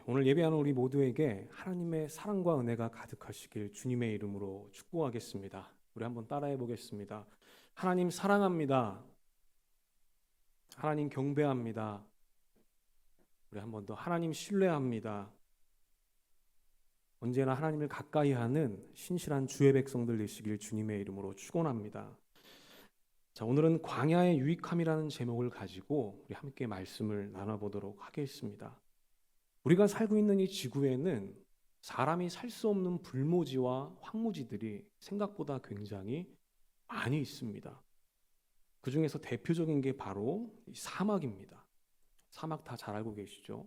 오늘 예배하는 우리 모두에게 하나님의 사랑과 은혜가 가득하시길 주님의 이름으로 축복하겠습니다. 우리 한번 따라해 보겠습니다. 하나님 사랑합니다. 하나님 경배합니다. 우리 한번 더 하나님 신뢰합니다. 언제나 하나님을 가까이 하는 신실한 주의 백성들 되시길 주님의 이름으로 축원합니다. 자, 오늘은 광야의 유익함이라는 제목을 가지고 우리 함께 말씀을 나눠보도록 하겠습니다. 우리가 살고 있는 이 지구에는 사람이 살 수 없는 불모지와 황무지들이 생각보다 굉장히 많이 있습니다. 그 중에서 대표적인 게 바로 이 사막입니다. 사막 다 잘 알고 계시죠?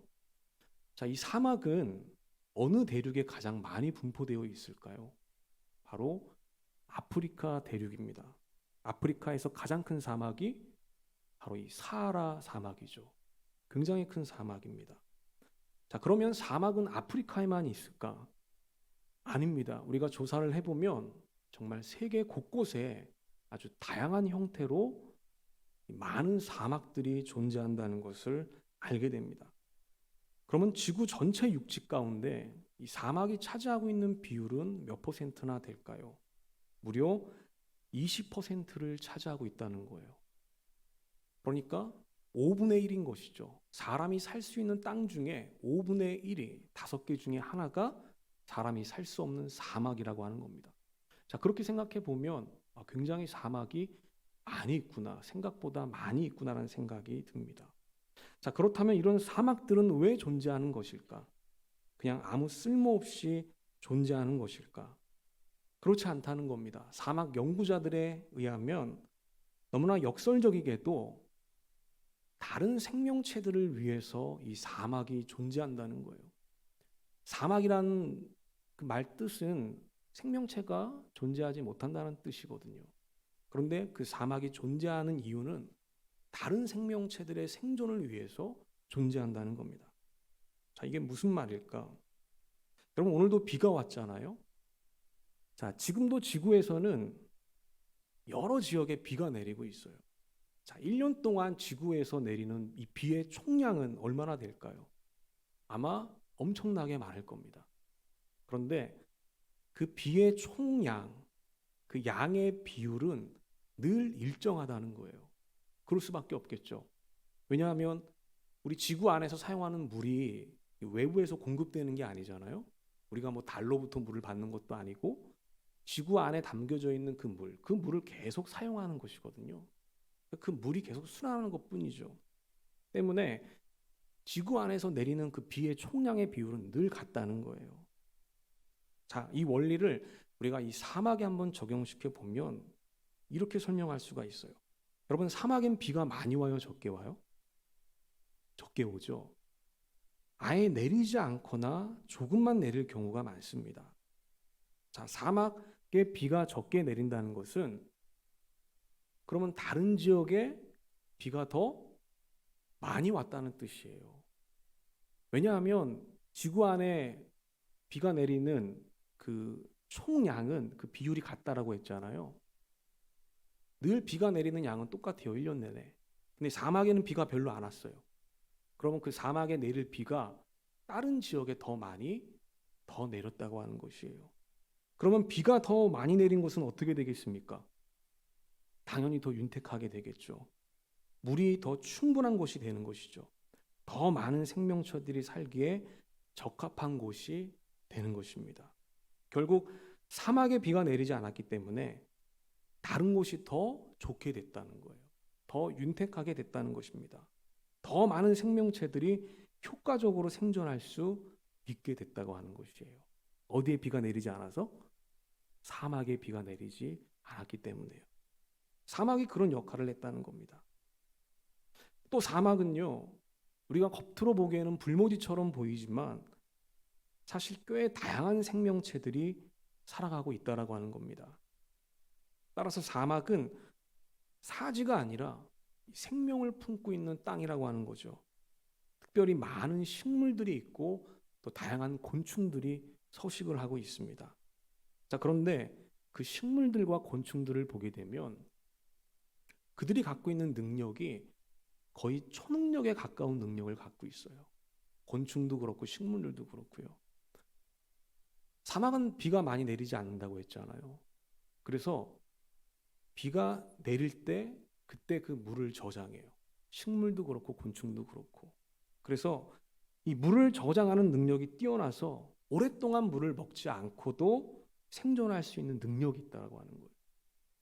자, 이 사막은 어느 대륙에 가장 많이 분포되어 있을까요? 바로 아프리카 대륙입니다. 아프리카에서 가장 큰 사막이 바로 이 사하라 사막이죠. 굉장히 큰 사막입니다. 자, 그러면 사막은 아프리카에만 있을까? 아닙니다. 우리가 조사를 해보면 정말 세계 곳곳에 아주 다양한 형태로 많은 사막들이 존재한다는 것을 알게 됩니다. 그러면 지구 전체 육지 가운데 이 사막이 차지하고 있는 비율은 몇 퍼센트나 될까요? 무려 20%를 차지하고 있다는 거예요. 그러니까 5분의 1인 것이죠. 사람이 살 수 있는 땅 중에 5분의 1이 5개 중에 하나가 사람이 살 수 없는 사막이라고 하는 겁니다. 자, 그렇게 생각해 보면 굉장히 사막이 많이 있구나, 생각보다 많이 있구나라는 생각이 듭니다. 자, 그렇다면 이런 사막들은 왜 존재하는 것일까? 그냥 아무 쓸모없이 존재하는 것일까? 그렇지 않다는 겁니다. 사막 연구자들에 의하면 너무나 역설적이게도 다른 생명체들을 위해서 이 사막이 존재한다는 거예요. 사막이란 그 말 뜻은 생명체가 존재하지 못한다는 뜻이거든요. 그런데 그 사막이 존재하는 이유는 다른 생명체들의 생존을 위해서 존재한다는 겁니다. 자, 이게 무슨 말일까? 여러분, 오늘도 비가 왔잖아요. 자, 지금도 지구에서는 여러 지역에 비가 내리고 있어요. 자, 1년 동안 지구에서 내리는 이 비의 총량은 얼마나 될까요? 아마 엄청나게 많을 겁니다. 그런데 그 비의 총량, 그 양의 비율은 늘 일정하다는 거예요. 그럴 수밖에 없겠죠. 왜냐하면 우리 지구 안에서 사용하는 물이 외부에서 공급되는 게 아니잖아요. 우리가 뭐 달로부터 물을 받는 것도 아니고 지구 안에 담겨져 있는 그 물을 계속 사용하는 것이거든요. 그 물이 계속 순환하는 것뿐이죠. 때문에 지구 안에서 내리는 그 비의 총량의 비율은 늘 같다는 거예요. 자, 이 원리를 우리가 이 사막에 한번 적용시켜 보면 이렇게 설명할 수가 있어요. 여러분, 사막엔 비가 많이 와요, 적게 와요? 적게 오죠. 아예 내리지 않거나 조금만 내릴 경우가 많습니다. 자, 사막에 비가 적게 내린다는 것은 그러면 다른 지역에 비가 더 많이 왔다는 뜻이에요. 왜냐하면 지구 안에 비가 내리는 그 총량은 그 비율이 같다라고 했잖아요. 늘 비가 내리는 양은 똑같아요, 1년 내내. 근데 사막에는 비가 별로 안 왔어요. 그러면 그 사막에 내릴 비가 다른 지역에 더 많이 더 내렸다고 하는 것이에요. 그러면 비가 더 많이 내린 곳은 어떻게 되겠습니까? 당연히 더 윤택하게 되겠죠. 물이 더 충분한 곳이 되는 것이죠. 더 많은 생명체들이 살기에 적합한 곳이 되는 것입니다. 결국 사막에 비가 내리지 않았기 때문에 다른 곳이 더 좋게 됐다는 거예요. 더 윤택하게 됐다는 것입니다. 더 많은 생명체들이 효과적으로 생존할 수 있게 됐다고 하는 것이에요. 어디에 비가 내리지 않아서? 사막에 비가 내리지 않았기 때문에요. 사막이 그런 역할을 했다는 겁니다. 또 사막은요, 우리가 겉으로 보기에는 불모지처럼 보이지만 사실 꽤 다양한 생명체들이 살아가고 있다라고 하는 겁니다. 따라서 사막은 사지가 아니라 생명을 품고 있는 땅이라고 하는 거죠. 특별히 많은 식물들이 있고 또 다양한 곤충들이 서식을 하고 있습니다. 자, 그런데 그 식물들과 곤충들을 보게 되면 그들이 갖고 있는 능력이 거의 초능력에 가까운 능력을 갖고 있어요. 곤충도 그렇고 식물들도 그렇고요. 사막은 비가 많이 내리지 않는다고 했잖아요. 그래서 비가 내릴 때 그때 그 물을 저장해요. 식물도 그렇고 곤충도 그렇고. 그래서 이 물을 저장하는 능력이 뛰어나서 오랫동안 물을 먹지 않고도 생존할 수 있는 능력이 있다고 하는 거예요.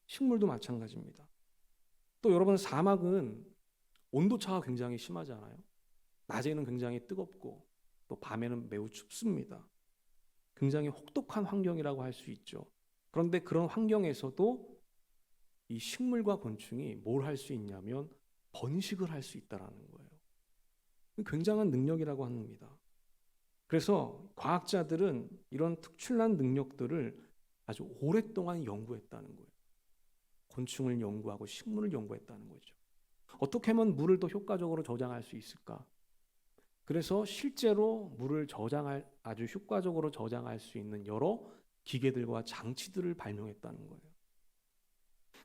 식물도 마찬가지입니다. 또 여러분, 사막은 온도차가 굉장히 심하잖아요. 낮에는 굉장히 뜨겁고 또 밤에는 매우 춥습니다. 굉장히 혹독한 환경이라고 할 수 있죠. 그런데 그런 환경에서도 이 식물과 곤충이 뭘 할 수 있냐면 번식을 할 수 있다는 거예요. 굉장한 능력이라고 합니다. 그래서 과학자들은 이런 특출난 능력들을 아주 오랫동안 연구했다는 거예요. 곤충을 연구하고 식물을 연구했다는 거죠. 어떻게 하면 물을 더 효과적으로 저장할 수 있을까? 그래서 실제로 물을 아주 효과적으로 저장할 수 있는 여러 기계들과 장치들을 발명했다는 거예요.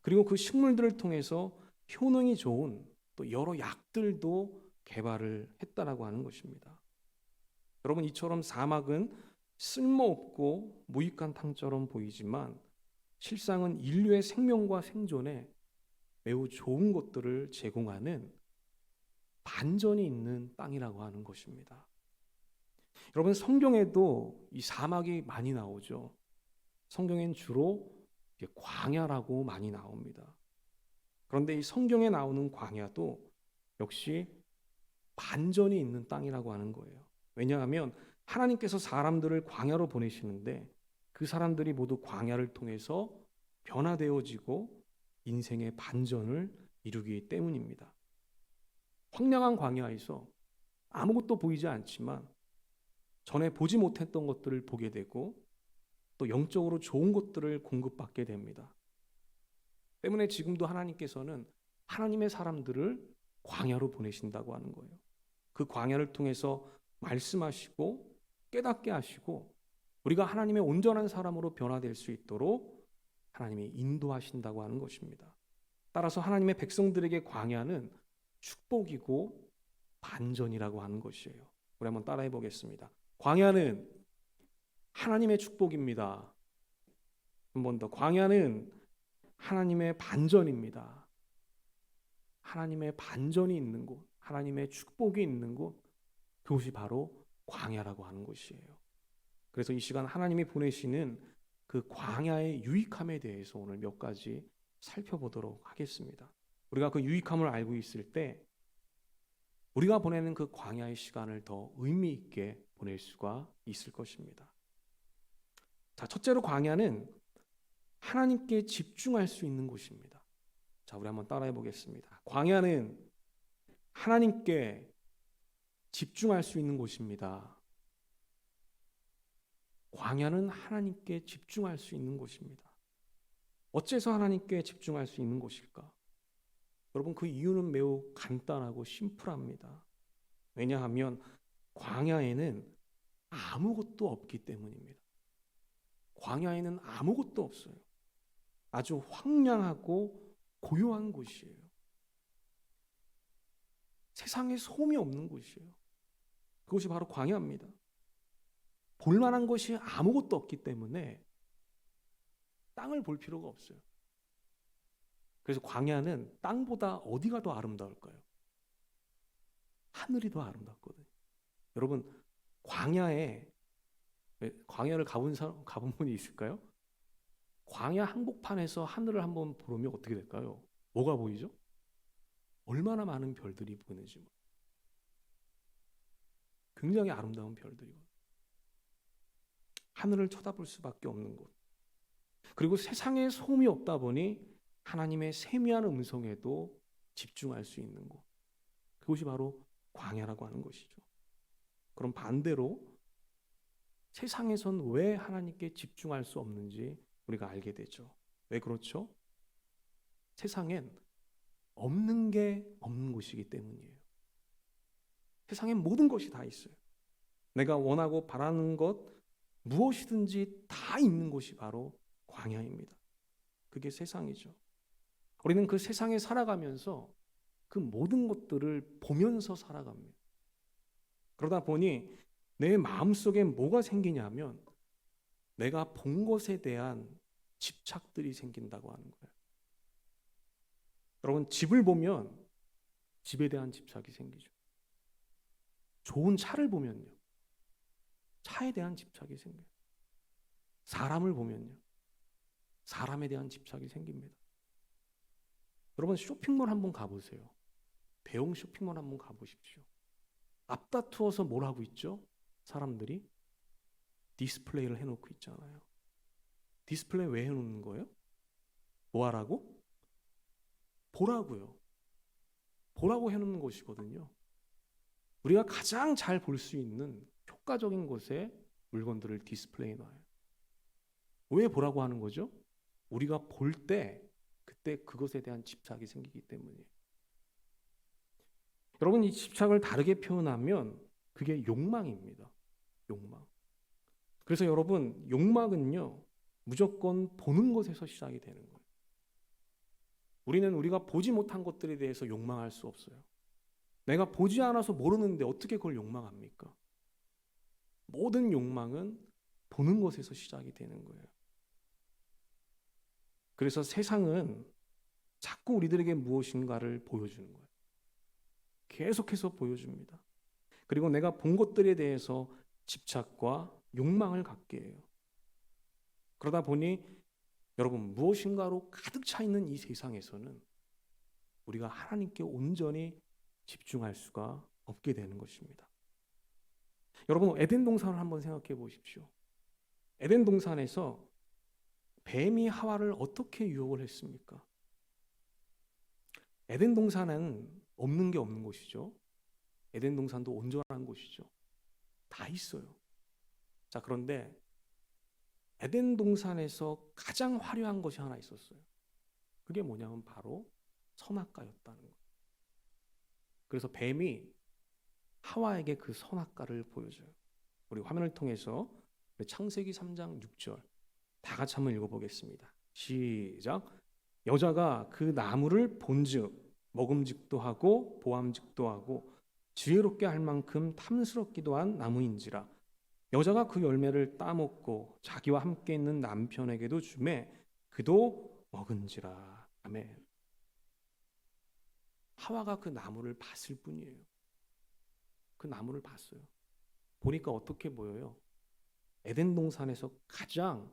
그리고 그 식물들을 통해서 효능이 좋은 또 여러 약들도 개발을 했다라고 하는 것입니다. 여러분, 이처럼 사막은 쓸모없고 무익한 땅처럼 보이지만 실상은 인류의 생명과 생존에 매우 좋은 것들을 제공하는 반전이 있는 땅이라고 하는 것입니다. 여러분, 성경에도 이 사막이 많이 나오죠. 성경엔 주로 광야라고 많이 나옵니다. 그런데 이 성경에 나오는 광야도 역시 반전이 있는 땅이라고 하는 거예요. 왜냐하면 하나님께서 사람들을 광야로 보내시는데 그 사람들이 모두 광야를 통해서 변화되어지고 인생의 반전을 이루기 때문입니다. 황량한 광야에서 아무것도 보이지 않지만 전에 보지 못했던 것들을 보게 되고 또 영적으로 좋은 것들을 공급받게 됩니다. 때문에 지금도 하나님께서는 하나님의 사람들을 광야로 보내신다고 하는 거예요. 그 광야를 통해서 말씀하시고 깨닫게 하시고 우리가 하나님의 온전한 사람으로 변화될 수 있도록 하나님이 인도하신다고 하는 것입니다. 따라서 하나님의 백성들에게 광야는 축복이고 반전이라고 하는 것이에요. 우리 한번 따라해 보겠습니다. 광야는 하나님의 축복입니다. 한 번 더. 광야는 하나님의 반전입니다. 하나님의 반전이 있는 곳, 하나님의 축복이 있는 곳, 그것이 바로 광야라고 하는 것이에요. 그래서 이 시간 하나님이 보내시는 그 광야의 유익함에 대해서 오늘 몇 가지 살펴보도록 하겠습니다. 우리가 그 유익함을 알고 있을 때 우리가 보내는 그 광야의 시간을 더 의미 있게 보낼 수가 있을 것입니다. 자, 첫째로 광야는 하나님께 집중할 수 있는 곳입니다. 자, 우리 한번 따라해 보겠습니다. 광야는 하나님께 집중할 수 있는 곳입니다. 광야는 하나님께 집중할 수 있는 곳입니다. 어째서 하나님께 집중할 수 있는 곳일까? 여러분, 그 이유는 매우 간단하고 심플합니다. 왜냐하면 광야에는 아무것도 없기 때문입니다. 광야에는 아무것도 없어요. 아주 황량하고 고요한 곳이에요. 세상에 소음이 없는 곳이에요. 그것이 바로 광야입니다. 볼만한 것이 아무것도 없기 때문에 땅을 볼 필요가 없어요. 그래서 광야는 땅보다 어디가 더 아름다울까요? 하늘이 더 아름답거든요. 여러분, 광야를 가본 분이 있을까요? 광야 한복판에서 하늘을 한번 보면 어떻게 될까요? 뭐가 보이죠? 얼마나 많은 별들이 보이는지. 굉장히 아름다운 별들이거든요. 하늘을 쳐다볼 수밖에 없는 곳. 그리고 세상에 소음이 없다 보니 하나님의 세미한 음성에도 집중할 수 있는 곳. 그것이 바로 광야라고 하는 것이죠. 그럼 반대로 세상에선 왜 하나님께 집중할 수 없는지 우리가 알게 되죠. 왜 그렇죠? 세상엔 없는 게 없는 곳이기 때문이에요. 세상엔 모든 것이 다 있어요. 내가 원하고 바라는 것 무엇이든지 다 있는 곳이 바로 광야입니다. 그게 세상이죠. 우리는 그 세상에 살아가면서 그 모든 것들을 보면서 살아갑니다. 그러다 보니 내 마음속에 뭐가 생기냐면 내가 본 것에 대한 집착들이 생긴다고 하는 거예요. 여러분, 집을 보면 집에 대한 집착이 생기죠. 좋은 차를 보면요, 차에 대한 집착이 생겨요. 사람을 보면요, 사람에 대한 집착이 생깁니다. 여러분, 쇼핑몰 한번 가보세요. 대형 쇼핑몰 한번 가보십시오. 앞다투어서 뭘 하고 있죠? 사람들이 디스플레이를 해놓고 있잖아요. 디스플레이 왜 해놓는 거예요? 뭐 하라고? 보라고요. 보라고 해놓는 것이거든요. 우리가 가장 잘 볼 수 있는 효과적인 곳에 물건들을 디스플레이 놔요. 왜 보라고 하는 거죠? 우리가 볼 때 그때 그것에 대한 집착이 생기기 때문이에요. 여러분, 이 집착을 다르게 표현하면 그게 욕망입니다. 욕망. 그래서 여러분, 욕망은요, 무조건 보는 것에서 시작이 되는 거예요. 우리는 우리가 보지 못한 것들에 대해서 욕망할 수 없어요. 내가 보지 않아서 모르는데 어떻게 그걸 욕망합니까? 모든 욕망은 보는 것에서 시작이 되는 거예요. 그래서 세상은 자꾸 우리들에게 무엇인가를 보여주는 거예요. 계속해서 보여줍니다. 그리고 내가 본 것들에 대해서 집착과 욕망을 갖게 해요. 그러다 보니 여러분, 무엇인가로 가득 차 있는 이 세상에서는 우리가 하나님께 온전히 집중할 수가 없게 되는 것입니다. 여러분, 에덴 동산을 한번 생각해 보십시오. 에덴 동산에서 뱀이 하와를 어떻게 유혹을 했습니까? 에덴 동산은 없는 게 없는 곳이죠. 에덴 동산도 온전한 곳이죠. 다 있어요. 자, 그런데 에덴 동산에서 가장 화려한 것이 하나 있었어요. 그게 뭐냐면 바로 선악과였다는 거예요. 그래서 뱀이 하와에게 그 선악과를 보여줘요. 우리 화면을 통해서 창세기 3장 6절 다 같이 한번 읽어보겠습니다. 시작. 여자가 그 나무를 본즉 먹음직도 하고 보암직도 하고 지혜롭게 할 만큼 탐스럽기도 한 나무인지라. 여자가 그 열매를 따먹고 자기와 함께 있는 남편에게도 주매 그도 먹은지라. 아멘. 하와가 그 나무를 봤을 뿐이에요. 그 나무를 봤어요. 보니까 어떻게 보여요? 에덴 동산에서 가장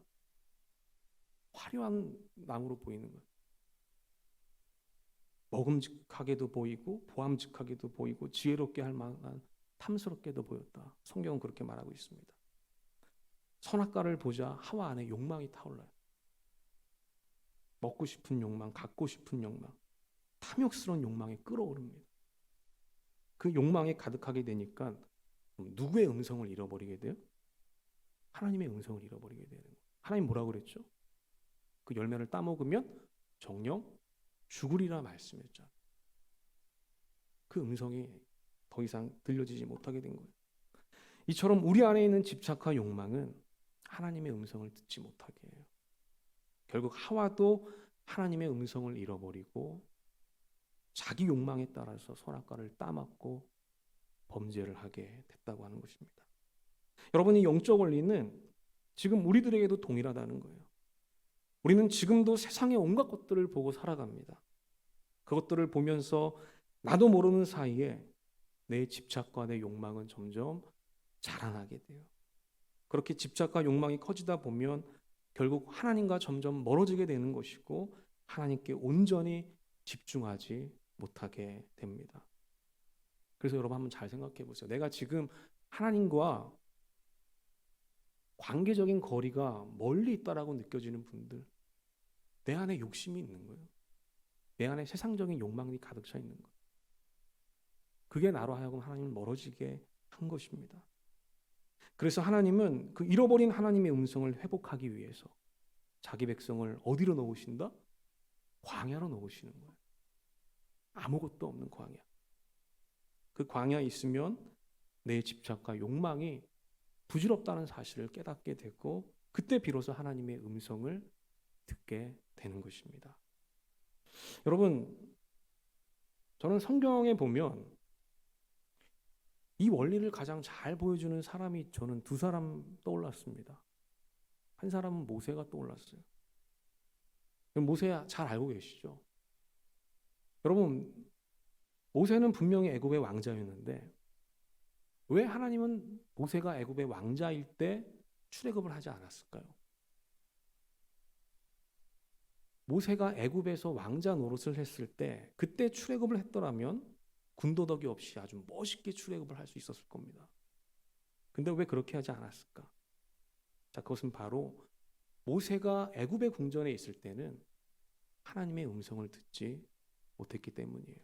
화려한 나무로 보이는 거예요. 먹음직하게도 보이고 보암직하게도 보이고 지혜롭게 할 만한 탐스럽게도 보였다. 성경은 그렇게 말하고 있습니다. 선악과를 보자 하와 안에 욕망이 타올라요. 먹고 싶은 욕망, 갖고 싶은 욕망, 탐욕스러운 욕망이 끌어오릅니다. 그 욕망에 가득하게 되니까 누구의 음성을 잃어버리게 돼요? 하나님의 음성을 잃어버리게 되는 거예요. 하나님 뭐라고 그랬죠? 그 열매를 따먹으면 정녕 죽으리라 말씀했잖아요. 그 음성이 더 이상 들려지지 못하게 된 거예요. 이처럼 우리 안에 있는 집착과 욕망은 하나님의 음성을 듣지 못하게 해요. 결국 하와도 하나님의 음성을 잃어버리고 자기 욕망에 따라서 선악과를 따먹고 범죄를 하게 됐다고 하는 것입니다. 여러분, 이 영적 원리는 지금 우리들에게도 동일하다는 거예요. 우리는 지금도 세상의 온갖 것들을 보고 살아갑니다. 그것들을 보면서 나도 모르는 사이에 내 집착과 내 욕망은 점점 자라나게 돼요. 그렇게 집착과 욕망이 커지다 보면 결국 하나님과 점점 멀어지게 되는 것이고 하나님께 온전히 집중하지 못하게 됩니다. 그래서 여러분 한번 잘 생각해 보세요. 내가 지금 하나님과 관계적인 거리가 멀리 있다라고 느껴지는 분들, 내 안에 욕심이 있는 거예요. 내 안에 세상적인 욕망이 가득 차 있는 거예요. 그게 나로 하여금 하나님을 멀어지게 한 것입니다. 그래서 하나님은 그 잃어버린 하나님의 음성을 회복하기 위해서 자기 백성을 어디로 놓으신다? 광야로 놓으시는 거예요. 아무것도 없는 광야. 그 광야에 있으면 내 집착과 욕망이 부질없다는 사실을 깨닫게 되고 그때 비로소 하나님의 음성을 듣게 되는 것입니다. 여러분, 저는 성경에 보면 이 원리를 가장 잘 보여주는 사람이 저는 두 사람 떠올랐습니다. 한 사람은 모세가 떠올랐어요. 모세 잘 알고 계시죠? 여러분, 모세는 분명히 애굽의 왕자였는데 왜 하나님은 모세가 애굽의 왕자일 때 출애굽을 하지 않았을까요? 모세가 애굽에서 왕자 노릇을 했을 때 그때 출애굽을 했더라면 군더더기 없이 아주 멋있게 출애굽을 할 수 있었을 겁니다. 근데 왜 그렇게 하지 않았을까? 자, 그것은 바로 모세가 애굽의 궁전에 있을 때는 하나님의 음성을 듣지 못했기 때문이에요.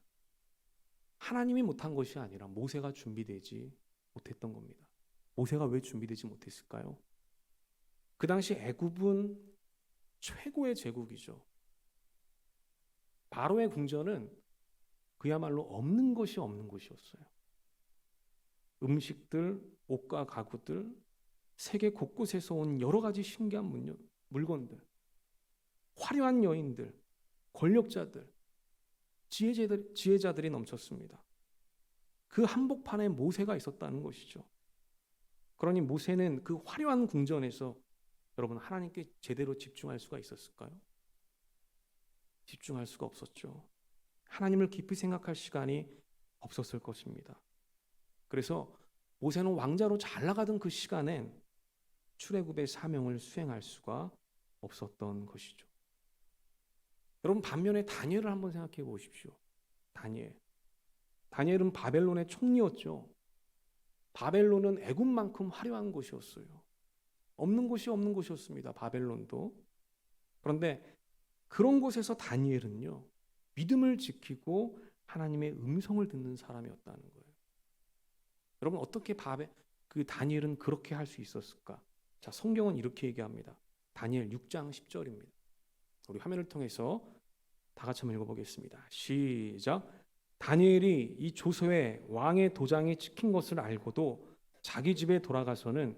하나님이 못한 것이 아니라 모세가 준비되지 못했던 겁니다. 모세가 왜 준비되지 못했을까요? 그 당시 애굽은 최고의 제국이죠. 바로의 궁전은 그야말로 없는 것이 없는 곳이었어요. 음식들, 옷과 가구들, 세계 곳곳에서 온 여러 가지 신기한 물건들, 화려한 여인들, 권력자들, 지혜자들이 넘쳤습니다. 그 한복판에 모세가 있었다는 것이죠. 그러니 모세는 그 화려한 궁전에서 여러분 하나님께 제대로 집중할 수가 있었을까요? 집중할 수가 없었죠. 하나님을 깊이 생각할 시간이 없었을 것입니다. 그래서 모세는 왕자로 잘 나가던 그 시간엔 출애굽의 사명을 수행할 수가 없었던 것이죠. 여러분 반면에 다니엘을 한번 생각해 보십시오. 다니엘은 바벨론의 총리였죠. 바벨론은 애굽만큼 화려한 곳이었어요. 없는 곳이 없는 곳이었습니다. 바벨론도. 그런데 그런 곳에서 다니엘은요, 믿음을 지키고 하나님의 음성을 듣는 사람이었다는 거예요. 여러분 어떻게 다니엘은 그렇게 할 수 있었을까? 자, 성경은 이렇게 얘기합니다. 다니엘 6장 10절입니다. 우리 화면을 통해서 다 같이 한번 읽어보겠습니다. 시작. 다니엘이 이 조서에 왕의 도장이 찍힌 것을 알고도 자기 집에 돌아가서는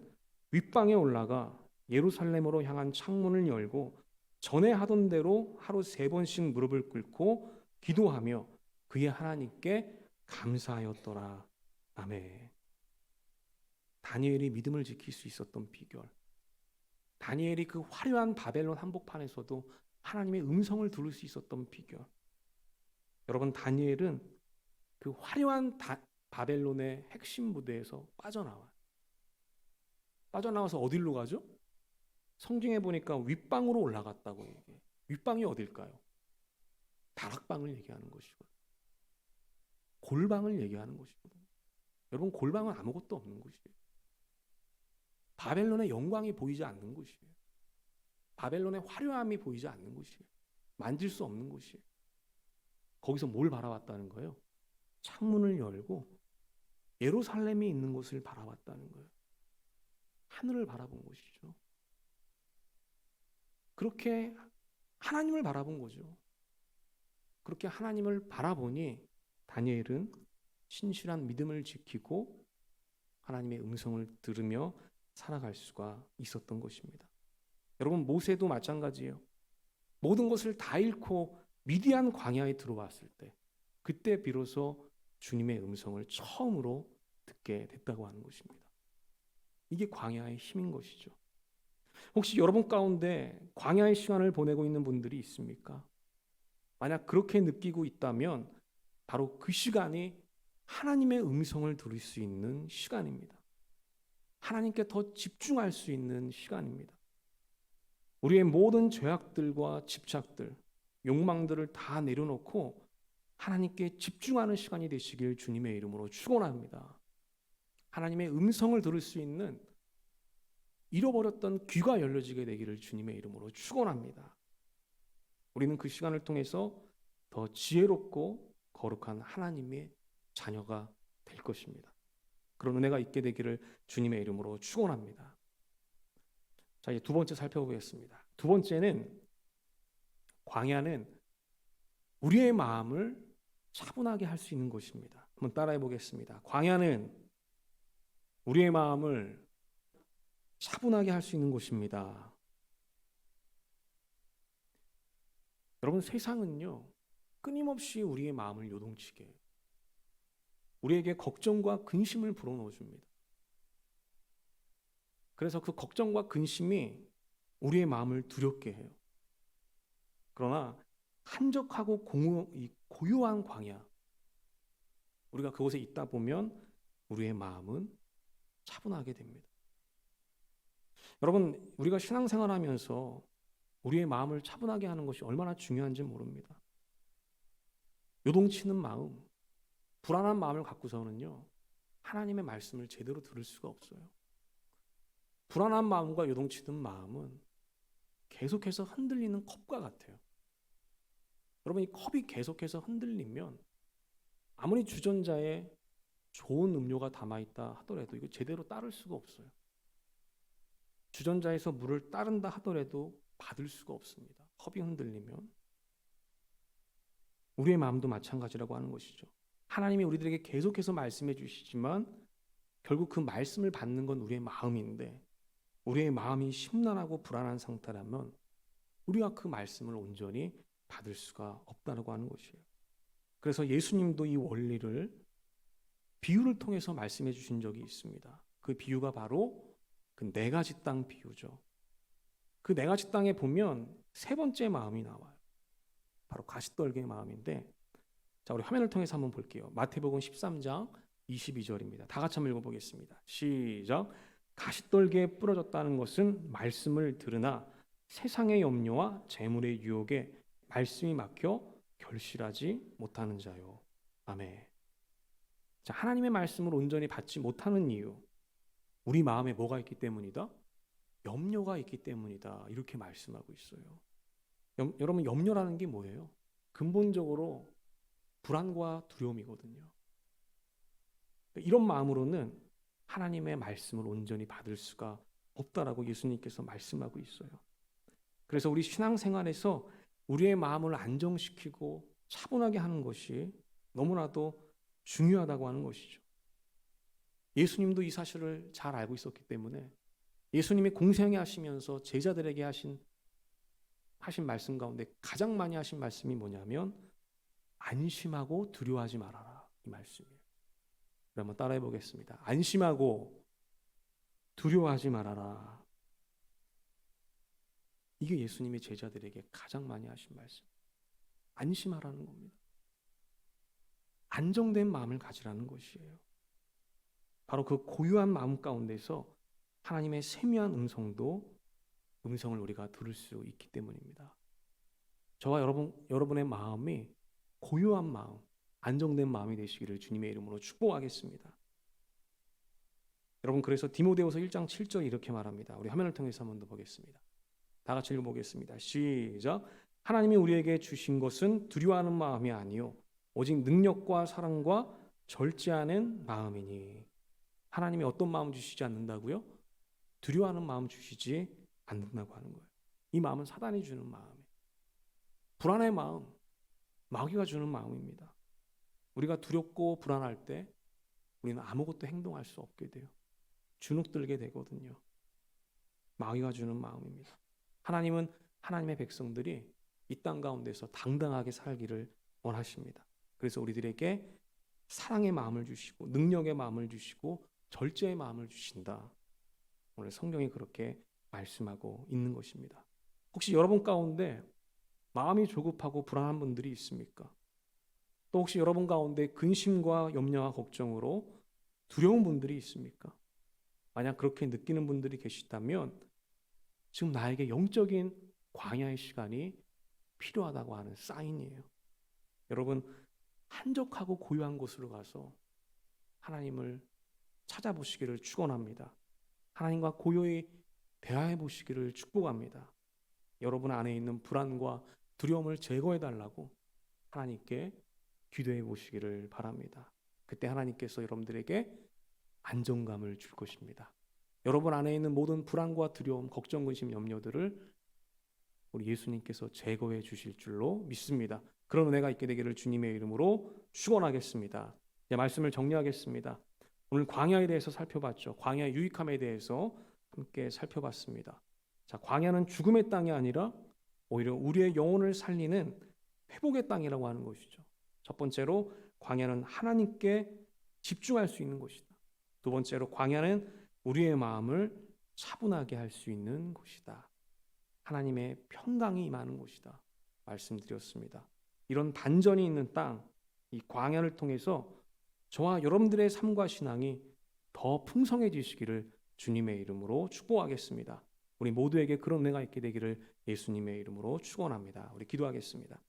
윗방에 올라가 예루살렘으로 향한 창문을 열고 전에 하던 대로 하루 3번씩 무릎을 꿇고 기도하며 그의 하나님께 감사하였더라. 아멘. 다니엘이 믿음을 지킬 수 있었던 비결. 다니엘이 그 화려한 바벨론 한복판에서도 하나님의 음성을 들을 수 있었던 비결. 여러분 다니엘은 그 화려한 바벨론의 핵심 무대에서 빠져나와요. 빠져나와서 어디로 가죠? 성경에 보니까 윗방으로 올라갔다고 얘기해요. 윗방이 어딜까요? 다락방을 얘기하는 것이거든요. 골방을 얘기하는 것이거든요. 여러분 골방은 아무것도 없는 곳이에요. 바벨론의 영광이 보이지 않는 곳이에요. 바벨론의 화려함이 보이지 않는 곳이에요. 만질 수 없는 곳이에요. 거기서 뭘 바라봤다는 거예요? 창문을 열고 예루살렘이 있는 곳을 바라봤다는 거예요. 하늘을 바라본 것이죠. 그렇게 하나님을 바라본 거죠. 그렇게 하나님을 바라보니 다니엘은 신실한 믿음을 지키고 하나님의 음성을 들으며 살아갈 수가 있었던 것입니다. 여러분 모세도 마찬가지예요. 모든 것을 다 잃고 미디안 광야에 들어왔을 때 그때 비로소 주님의 음성을 처음으로 듣게 됐다고 하는 것입니다. 이게 광야의 힘인 것이죠. 혹시 여러분 가운데 광야의 시간을 보내고 있는 분들이 있습니까? 만약 그렇게 느끼고 있다면 바로 그 시간이 하나님의 음성을 들을 수 있는 시간입니다. 하나님께 더 집중할 수 있는 시간입니다. 우리의 모든 죄악들과 집착들, 욕망들을 다 내려놓고 하나님께 집중하는 시간이 되시길 주님의 이름으로 축원합니다. 하나님의 음성을 들을 수 있는 잃어버렸던 귀가 열려지게 되기를 주님의 이름으로 축원합니다. 우리는 그 시간을 통해서 더 지혜롭고 거룩한 하나님의 자녀가 될 것입니다. 그런 은혜가 있게 되기를 주님의 이름으로 축원합니다. 자, 이제 두 번째 살펴보겠습니다. 두 번째는 광야는 우리의 마음을 차분하게 할 수 있는 곳입니다. 한번 따라해 보겠습니다. 광야는 우리의 마음을 차분하게 할 수 있는 곳입니다. 여러분 세상은요 끊임없이 우리의 마음을 요동치게 해요. 우리에게 걱정과 근심을 불어넣어 줍니다. 그래서 그 걱정과 근심이 우리의 마음을 두렵게 해요. 그러나 한적하고 고요한 광야, 우리가 그곳에 있다 보면 우리의 마음은 차분하게 됩니다. 여러분, 우리가 신앙생활하면서 우리의 마음을 차분하게 하는 것이 얼마나 중요한지 모릅니다. 요동치는 마음, 불안한 마음을 갖고서는요, 하나님의 말씀을 제대로 들을 수가 없어요. 불안한 마음과 요동치는 마음은 계속해서 흔들리는 컵과 같아요. 여러분, 이 컵이 계속해서 흔들리면 아무리 주전자에 좋은 음료가 담아있다 하더라도 이거 제대로 따를 수가 없어요. 주전자에서 물을 따른다 하더라도 받을 수가 없습니다. 컵이 흔들리면. 우리의 마음도 마찬가지라고 하는 것이죠. 하나님이 우리들에게 계속해서 말씀해 주시지만 결국 그 말씀을 받는 건 우리의 마음인데, 우리의 마음이 심란하고 불안한 상태라면 우리가 그 말씀을 온전히 받을 수가 없다고 하는 것이에요. 그래서 예수님도 이 원리를 비유를 통해서 말씀해 주신 적이 있습니다. 그 비유가 바로 그 네 가지 땅 비유죠. 그 네 가지 땅에 보면 세 번째 마음이 나와요. 바로 가시떨기의 마음인데, 자, 우리 화면을 통해서 한번 볼게요. 마태복음 13장 22절입니다. 다 같이 한번 읽어보겠습니다. 시작. 가시떨기에 부러졌다는 것은 말씀을 들으나 세상의 염려와 재물의 유혹에 말씀이 막혀 결실하지 못하는 자요. 아멘. 자, 하나님의 말씀을 온전히 받지 못하는 이유, 우리 마음에 뭐가 있기 때문이다? 염려가 있기 때문이다. 이렇게 말씀하고 있어요. 여러분, 염려라는 게 뭐예요? 근본적으로 불안과 두려움이거든요. 이런 마음으로는 하나님의 말씀을 온전히 받을 수가 없다라고 예수님께서 말씀하고 있어요. 그래서 우리 신앙생활에서 우리의 마음을 안정시키고 차분하게 하는 것이 너무나도 중요하다고 하는 것이죠. 예수님도 이 사실을 잘 알고 있었기 때문에 예수님이 공생애 하시면서 제자들에게 하신 말씀 가운데 가장 많이 하신 말씀이 뭐냐면 안심하고 두려워하지 말아라, 이 말씀이에요. 한번 따라해 보겠습니다. 안심하고 두려워하지 말아라. 이게 예수님이 제자들에게 가장 많이 하신 말씀. 안심하라는 겁니다. 안정된 마음을 가지라는 것이에요. 바로 그 고요한 마음 가운데서 하나님의 세미한 음성을 우리가 들을 수 있기 때문입니다. 저와 여러분의 마음이 고요한 마음, 안정된 마음이 되시기를 주님의 이름으로 축복하겠습니다. 여러분, 그래서 디모데후서 1장 7절 이렇게 말합니다. 우리 화면을 통해서 한번 더 보겠습니다. 다 같이 읽어보겠습니다. 시작. 하나님이 우리에게 주신 것은 두려워하는 마음이 아니요 오직 능력과 사랑과 절제하는 마음이니. 하나님이 어떤 마음 주시지 않는다고요? 두려워하는 마음 주시지 않는다고 하는 거예요. 이 마음은 사단이 주는 마음이에요. 불안의 마음, 마귀가 주는 마음입니다. 우리가 두렵고 불안할 때 우리는 아무것도 행동할 수 없게 돼요. 주눅들게 되거든요. 마귀가 주는 마음입니다. 하나님은 하나님의 백성들이 이 땅 가운데서 당당하게 살기를 원하십니다. 그래서 우리들에게 사랑의 마음을 주시고 능력의 마음을 주시고 절제의 마음을 주신다. 오늘 성경이 그렇게 말씀하고 있는 것입니다. 혹시 여러분 가운데 마음이 조급하고 불안한 분들이 있습니까? 또 혹시 여러분 가운데 근심과 염려와 걱정으로 두려운 분들이 있습니까? 만약 그렇게 느끼는 분들이 계시다면 지금 나에게 영적인 광야의 시간이 필요하다고 하는 사인이에요. 여러분, 한적하고 고요한 곳으로 가서 하나님을 찾아보시기를 축원합니다. 하나님과 고요히 대화해 보시기를 축복합니다. 여러분 안에 있는 불안과 두려움을 제거해 달라고 하나님께 기도해 보시기를 바랍니다. 그때 하나님께서 여러분들에게 안정감을 줄 것입니다. 여러분 안에 있는 모든 불안과 두려움, 걱정, 근심, 염려들을 우리 예수님께서 제거해 주실 줄로 믿습니다. 그런 은혜가 있게 되기를 주님의 이름으로 축원하겠습니다. 이제 말씀을 정리하겠습니다. 오늘 광야에 대해서 살펴봤죠. 광야의 유익함에 대해서 함께 살펴봤습니다. 자, 광야는 죽음의 땅이 아니라 오히려 우리의 영혼을 살리는 회복의 땅이라고 하는 것이죠. 첫 번째로 광야는 하나님께 집중할 수 있는 곳이다. 두 번째로 광야는 우리의 마음을 차분하게 할 수 있는 곳이다. 하나님의 평강이 임하는 곳이다. 말씀드렸습니다. 이런 반전이 있는 땅, 이 광야를 통해서 저와 여러분들의 삶과 신앙이 더 풍성해지시기를 주님의 이름으로 축복하겠습니다. 우리 모두에게 그런 은혜가 있게 되기를 예수님의 이름으로 축원합니다. 우리 기도하겠습니다.